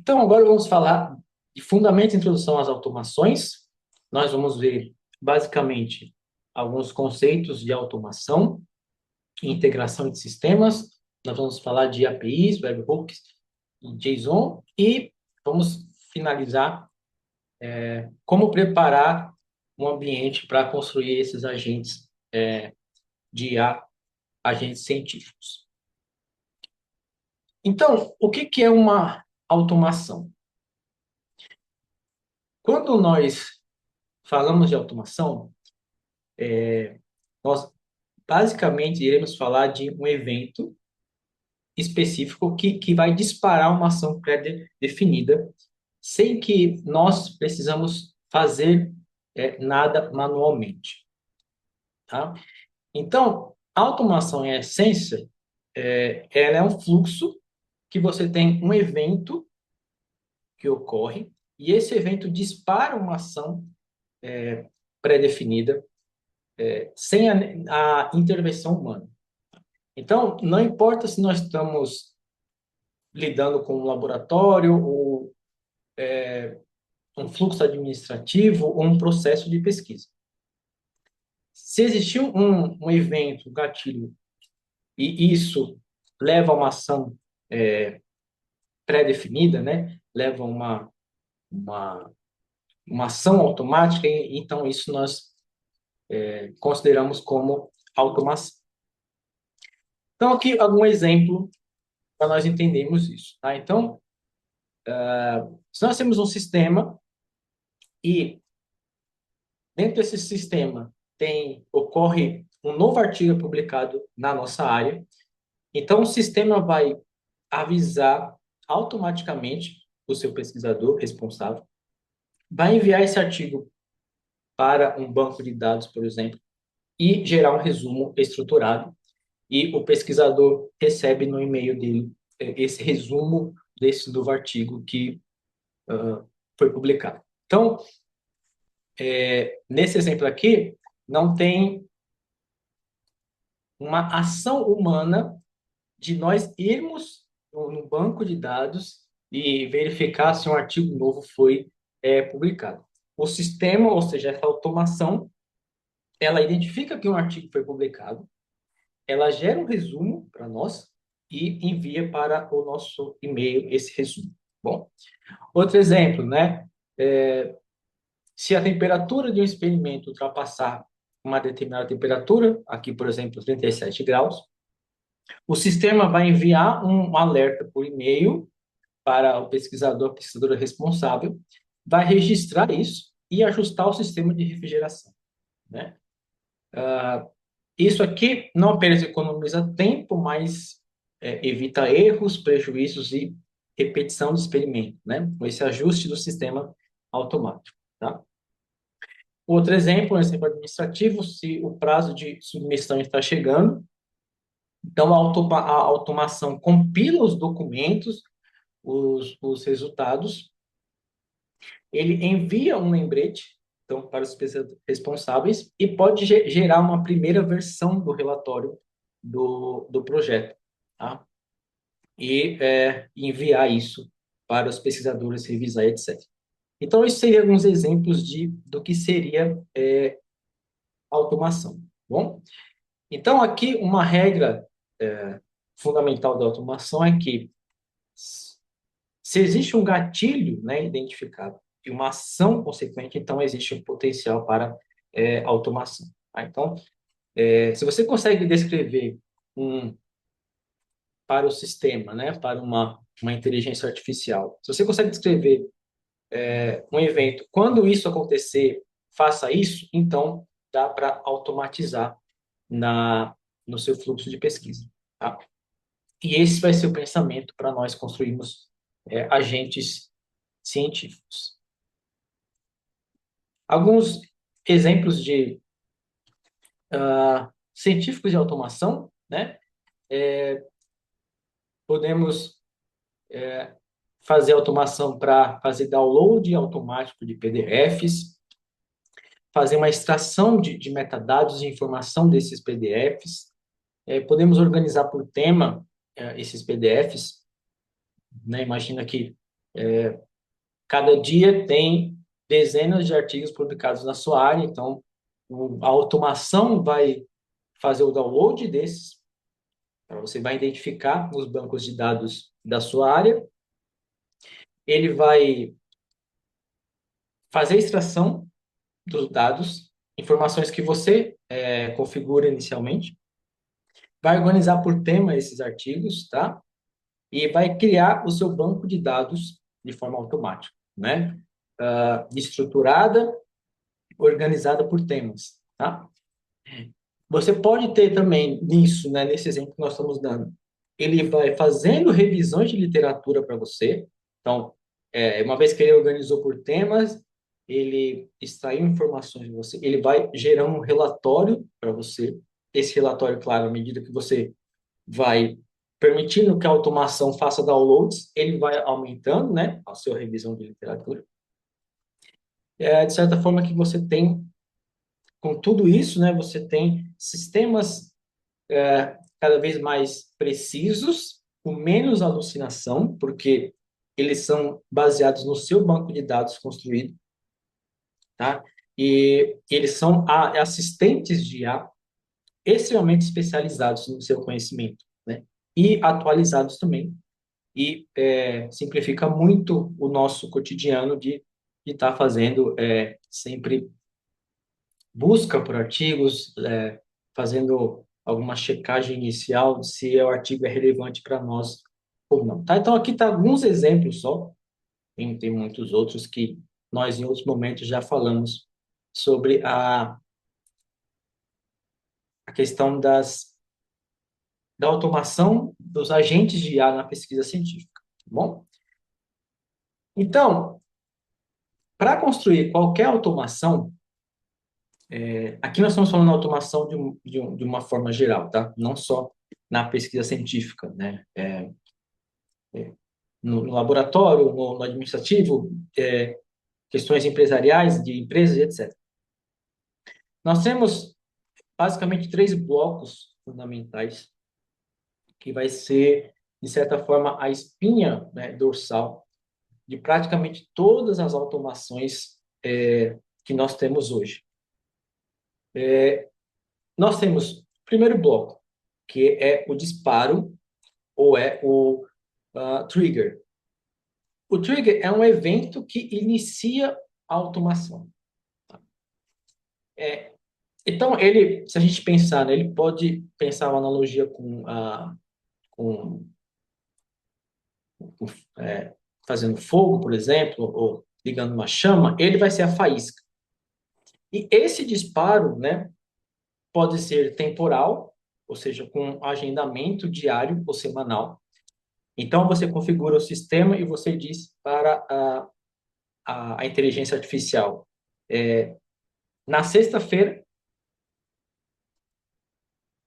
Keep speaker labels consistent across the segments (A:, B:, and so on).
A: Então, agora vamos falar de fundamentos e introdução às automações. Nós vamos ver, basicamente, alguns conceitos de automação e integração de sistemas. Nós vamos falar de APIs, webhooks e JSON. E vamos finalizar como preparar um ambiente para construir esses agentes de IA, agentes científicos. Então, o que é uma automação? Quando nós falamos de automação, nós basicamente iremos falar de um evento específico que vai disparar uma ação pré-definida, sem que nós precisamos fazer nada manualmente. Tá? Então, a automação, em essência, ela é um fluxo que você tem um evento que ocorre, e esse evento dispara uma ação pré-definida, sem a intervenção humana. Então, não importa se nós estamos lidando com um laboratório, ou um fluxo administrativo, ou um processo de pesquisa. Se existir um evento, um gatilho, e isso leva a uma ação pré-definida, né? Leva a uma, uma ação automática, então isso nós consideramos como automação. Então, aqui algum exemplo para nós entendermos isso. Tá? Então, se nós temos um sistema e dentro desse sistema ocorre um novo artigo publicado na nossa área, então o sistema vai avisar automaticamente o seu pesquisador responsável, vai enviar esse artigo para um banco de dados, por exemplo, e gerar um resumo estruturado, e o pesquisador recebe no e-mail dele esse resumo desse novo artigo que foi publicado. Então, nesse exemplo aqui, não tem uma ação humana de nós irmos no banco de dados e verificar se um artigo novo foi publicado. O sistema, ou seja, essa automação, ela identifica que um artigo foi publicado, ela gera um resumo para nós e envia para o nosso e-mail esse resumo. Bom, outro exemplo, né? Se a temperatura de um experimento ultrapassar uma determinada temperatura, aqui, por exemplo, 37 graus, o sistema vai enviar um alerta por e-mail para o pesquisador, a pesquisadora responsável, vai registrar isso e ajustar o sistema de refrigeração, né? Isso aqui não apenas economiza tempo, mas evita erros, prejuízos e repetição de experimento, né? Com esse ajuste do sistema automático, tá? Outro exemplo, um exemplo administrativo, se o prazo de submissão está chegando, então a automação compila os documentos, os resultados, ele envia um lembrete, então, para os responsáveis e pode gerar uma primeira versão do relatório do projeto, tá? E enviar isso para os pesquisadores revisar, etc. Então, isso seria alguns exemplos do que seria automação. Bom, então aqui uma regra fundamental da automação é que se existe um gatilho, né, identificado e uma ação consequente, então existe um potencial para automação. Tá? Então, se você consegue descrever para o sistema, né, para uma inteligência artificial, se você consegue descrever um evento, quando isso acontecer, faça isso, então dá para automatizar no seu fluxo de pesquisa. Tá? E esse vai ser o pensamento para nós construirmos agentes científicos. Alguns exemplos de científicos de automação, né? Podemos fazer automação para fazer download automático de PDFs, fazer uma extração de metadados e informação desses PDFs. Podemos organizar por tema esses PDFs. Né? Imagina que Cada dia tem dezenas de artigos publicados na sua área, então a automação vai fazer o download desses, então você vai identificar os bancos de dados da sua área, ele vai fazer a extração dos dados, informações que você configura inicialmente, vai organizar por tema esses artigos, tá? E vai criar o seu banco de dados de forma automática, né? Estruturada, organizada por temas, tá? Você pode ter também nisso, né, nesse exemplo que nós estamos dando, ele vai fazendo revisões de literatura para você. Então, uma vez que ele organizou por temas, ele extraiu informações de você, ele vai gerando um relatório para você. Esse relatório, claro, à medida que você vai permitindo que a automação faça downloads, ele vai aumentando, né, a sua revisão de literatura. De certa forma que você tem, com tudo isso, né, você tem sistemas cada vez mais precisos, com menos alucinação, porque eles são baseados no seu banco de dados construído, tá? E eles são assistentes de IA extremamente especializados no seu conhecimento, né? E atualizados também. E simplifica muito o nosso cotidiano de estar fazendo sempre busca por artigos, fazendo alguma checagem inicial de se o artigo é relevante para nós ou não. Tá? Então, aqui está alguns exemplos só, tem muitos outros que nós, em outros momentos, já falamos sobre a questão da automação dos agentes de IA na pesquisa científica. Tá bom? Então, para construir qualquer automação, aqui nós estamos falando de automação de uma forma geral, tá? Não só na pesquisa científica, né? No laboratório, no administrativo, questões empresariais, de empresas, etc. Nós temos basicamente três blocos fundamentais que vai ser, de certa forma, a espinha, né, dorsal de praticamente todas as automações que nós temos hoje. Nós temos o primeiro bloco, que é o disparo, ou é o trigger. O trigger é um evento que inicia a automação. Então, ele, se a gente pensar, né, ele pode pensar uma analogia com fazendo fogo, por exemplo, ou ligando uma chama, ele vai ser a faísca. E esse disparo, né, pode ser temporal, ou seja, com agendamento diário ou semanal. Então, você configura o sistema e você diz para a inteligência artificial, na sexta-feira,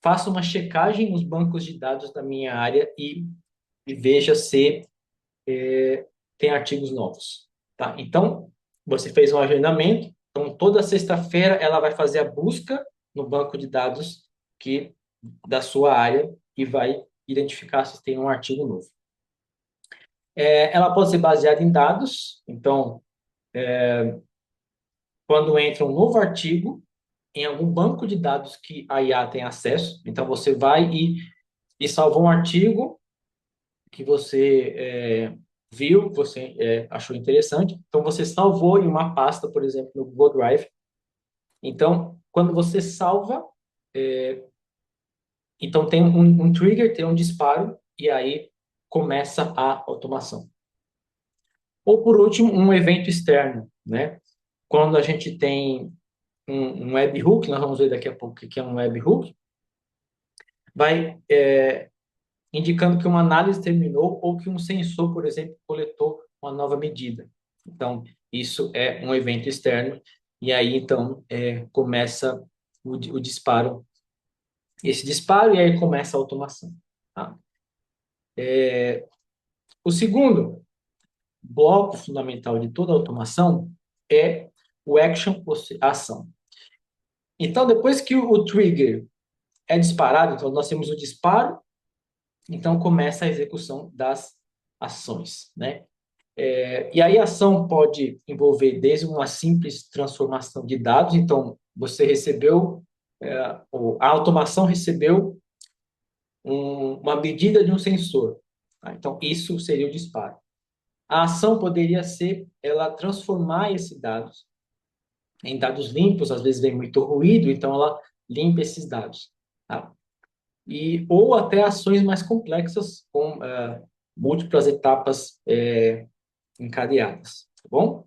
A: faça uma checagem nos bancos de dados da minha área e veja se tem artigos novos. Tá? Então, você fez um agendamento, então toda sexta-feira ela vai fazer a busca no banco de dados da sua área e vai identificar se tem um artigo novo. Ela pode ser baseada em dados, então, quando entra um novo artigo, em algum banco de dados que a IA tem acesso, então você vai e salvou um artigo que você viu, que você achou interessante, então você salvou em uma pasta, por exemplo, no Google Drive. Então, quando você salva, então tem um trigger, tem um disparo, e aí começa a automação. Ou, por último, um evento externo, né? Quando a gente tem um webhook, nós vamos ver daqui a pouco o que é um webhook, vai indicando que uma análise terminou ou que um sensor, por exemplo, coletou uma nova medida. Então, isso é um evento externo e aí, então, começa o disparo, esse disparo, e aí começa a automação. Tá? O segundo bloco fundamental de toda automação é o action, ou seja, a ação. Então, depois que o trigger é disparado, então nós temos o disparo, então começa a execução das ações, né? E aí a ação pode envolver desde uma simples transformação de dados, então você recebeu, a automação recebeu uma medida de um sensor. Tá? Então isso seria o disparo. A ação poderia ser ela transformar esses dados em dados limpos, às vezes vem muito ruído, então ela limpa esses dados. Tá? Ou até ações mais complexas com múltiplas etapas encadeadas, tá bom?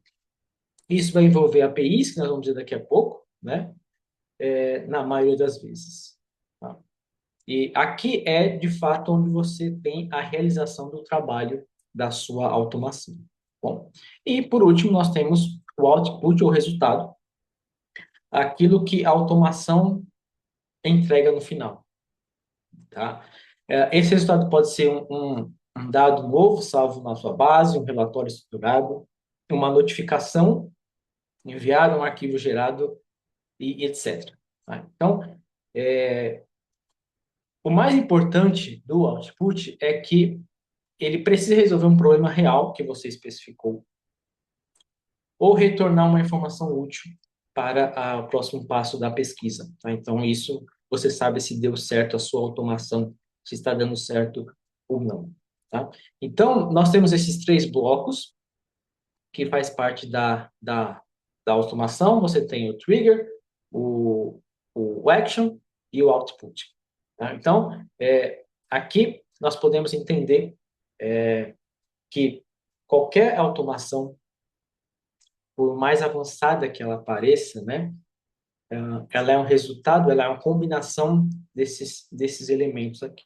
A: Isso vai envolver APIs, que nós vamos ver daqui a pouco, né? Na maioria das vezes. Tá? E aqui é, de fato, onde você tem a realização do trabalho da sua automação. Bom, e, por último, nós temos o output, ou resultado, aquilo que a automação entrega no final. Tá? Esse resultado pode ser um dado novo, salvo na sua base, um relatório estruturado, uma notificação enviada, um arquivo gerado e etc. Tá? Então, o mais importante do output é que ele precisa resolver um problema real que você especificou ou retornar uma informação útil para o próximo passo da pesquisa. Tá? Então, isso você sabe se deu certo a sua automação, se está dando certo ou não. Tá? Então, nós temos esses três blocos que faz parte da automação. Você tem o trigger, o, o action e o output. Tá? Então, aqui nós podemos entender que qualquer automação, por mais avançada que ela pareça, né, ela é um resultado, ela é uma combinação desses elementos aqui.